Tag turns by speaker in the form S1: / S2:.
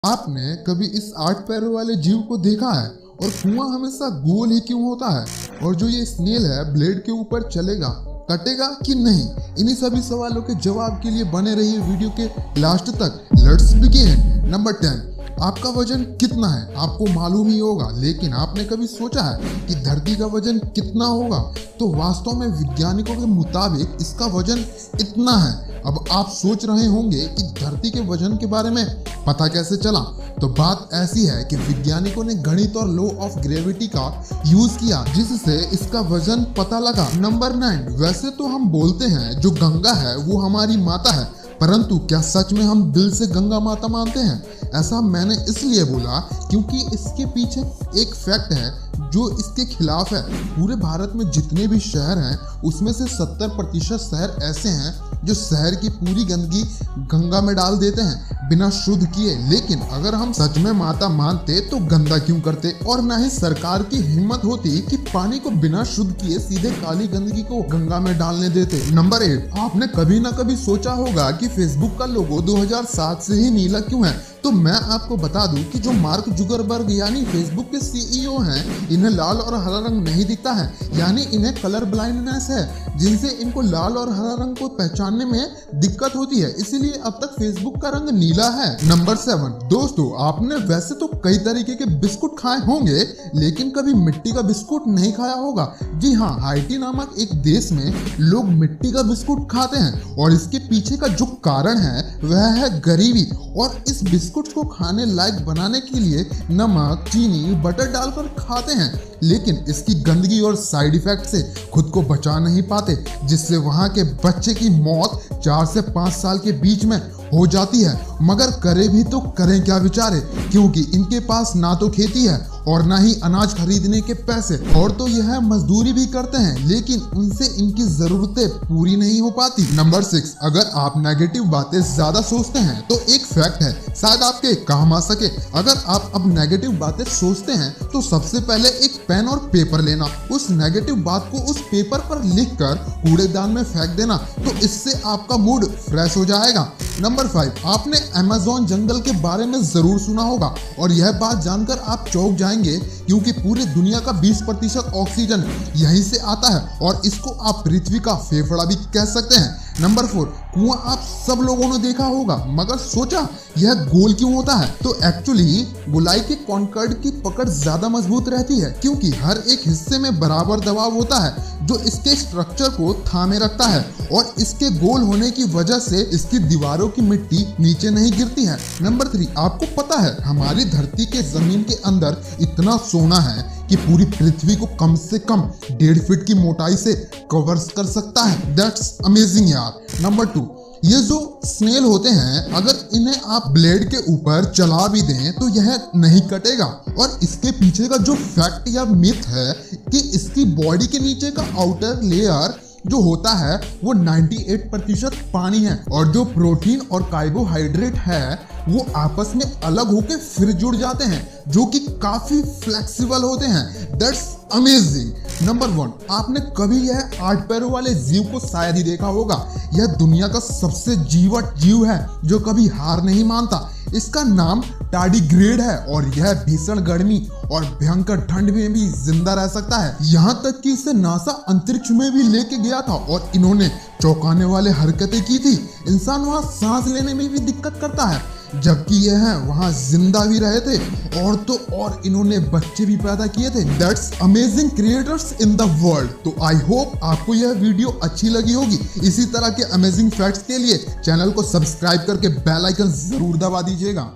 S1: आपने कभी इस 8 पैरों वाले जीव को देखा है? और कुआं हमेशा गोल ही क्यों होता है? और जो ये स्नेल है ब्लेड के ऊपर चलेगा, कटेगा कि नहीं? इन्हीं सभी सवालों के जवाब के लिए बने रहिए वीडियो के लास्ट तक। Let's begin. नंबर 10, आपका वजन कितना है आपको मालूम ही होगा, लेकिन आपने कभी सोचा है कि धरती का वजन कितना होगा? तो वास्तव में वैज्ञानिकों के मुताबिक इसका वजन इतना है। अब आप सोच रहे होंगे कि धरती के वजन के बारे में पता कैसे चला? तो बात ऐसी है कि वैज्ञानिकों ने गणित और लॉ ऑफ ग्रेविटी का यूज किया, जिससे इसका वजन पता लगा। नंबर 9, वैसे तो हम बोलते हैं जो गंगा है वो हमारी माता है, परंतु क्या सच में हम दिल से गंगा माता मानते हैं? ऐसा मैंने इसलिए बोला क्योंकि इसके पीछे एक फैक्ट है जो इसके खिलाफ है। पूरे भारत में जितने भी शहर हैं उसमें से 70% शहर ऐसे हैं जो शहर की पूरी गंदगी गंगा में डाल देते हैं बिना शुद्ध किए। लेकिन अगर हम सच में माता मानते तो गंदा क्यों करते? और ना ही सरकार की हिम्मत होती कि पानी को बिना शुद्ध किए सीधे काली गंदगी को गंगा में डालने देते। नंबर 8, आपने कभी ना कभी सोचा होगा कि फेसबुक का लोगो 2007 से ही नीला क्यों है? तो मैं आपको बता दूं कि जो मार्क जुकरबर्ग यानी फेसबुक के सीईओ हैं, इन्हें लाल और हरा रंग नहीं दिखता है, यानी इन्हें कलर ब्लाइंडनेस है, जिनसे इनको लाल और हरा रंग को पहचानने में दिक्कत होती है, इसीलिए अब तक फेसबुक का रंग नीला है। नंबर 7, दोस्तों आपने वैसे तो कई तरीके के बिस्कुट खाए होंगे, लेकिन कभी मिट्टी का बिस्कुट नहीं खाया होगा। जी हाँ, हाइटी नामक एक देश में लोग मिट्टी का बिस्कुट खाते हैं और इसके पीछे का जो कारण है वह है गरीबी। और इस बिस्कुट को खाने लायक बनाने के लिए नमक, चीनी, बटर डालकर खाते हैं, लेकिन इसकी गंदगी और साइड इफेक्ट से खुद को बचा नहीं पाते, जिससे वहां के बच्चे की मौत 4 से 5 साल के बीच में हो जाती है। मगर करे भी तो करें क्या बेचारे, क्योंकि इनके पास ना तो खेती है और ना ही अनाज खरीदने के पैसे, और तो यह मजदूरी भी करते हैं, लेकिन उनसे इनकी जरूरतें पूरी नहीं हो पाती। नंबर 6, अगर आप नेगेटिव बातें ज्यादा सोचते हैं तो एक फैक्ट है, शायद आपके काम आ सके। अगर आप अब नेगेटिव बातें सोचते हैं तो सबसे पहले एक पेन और पेपर लेना, उस नेगेटिव बात को उस पेपर पर लिखकर कूड़ेदान में फेंक देना, तो इससे आपका मूड फ्रेश हो जाएगा। नंबर 5, आपने अमेज़न जंगल के बारे में जरूर सुना होगा, और यह बात जानकर आप चौंक जाएंगे क्योंकि पूरी दुनिया का 20% ऑक्सीजन यहीं से आता है, और इसको आप पृथ्वी का फेफड़ा भी कह सकते हैं। नंबर 4, कुआं आप सब लोगों ने देखा होगा, मगर सोचा यह गोल क्यों होता है? तो एक्चुअली गोलाई के कॉन्कर्ड की पकड़ ज्यादा मजबूत रहती है, क्योंकि हर एक हिस्से में बराबर दबाव होता है जो इसके स्ट्रक्चर को थामे रखता है, और इसके गोल होने की वजह से इसकी दीवारों की मिट्टी नीचे नहीं गिरती है। नंबर 3, आपको पता है हमारी धरती के जमीन के अंदर इतना सोना है कि पूरी पृथ्वी को कम से कम 1.5 फीट की मोटाई से कवर कर सकता है। दैट्स अमेजिंग यार। नंबर 2, ये जो स्नेल होते हैं, अगर इन्हें आप ब्लेड के ऊपर चला भी दें तो यह नहीं कटेगा। और इसके पीछे का जो फैक्ट या मिथ है कि इसकी बॉडी के नीचे का आउटर लेयर जो होता है वो 98% पानी है, और जो प्रोटीन और कार्बोहाइड्रेट है वो आपस में अलग होकर फिर जुड़ जाते हैं, जो कि काफी फ्लेक्सिबल होते हैं। That's amazing. नंबर 1, आपने कभी यह 8 पैरों वाले जीव को शायद ही देखा होगा। यह दुनिया का सबसे जीवट जीव है जो कभी हार नहीं मानता। इसका नाम टार्डिग्रेड है, और यह भीषण गर्मी और भयंकर ठंड में भी जिंदा रह सकता है। यहाँ तक कि इसे नासा अंतरिक्ष में भी लेके गया था और इन्होंने चौंकाने वाले हरकतें की थी। इंसान वहाँ सांस लेने में भी दिक्कत करता है, जबकि यह वहाँ जिंदा भी रहे थे, और तो और इन्होंने बच्चे भी पैदा किए थे। That's amazing creators in the world. तो आई होप आपको यह वीडियो अच्छी लगी होगी। इसी तरह के अमेजिंग फैक्ट्स के लिए चैनल को सब्सक्राइब करके बेल आइकन जरूर दबा दीजिएगा।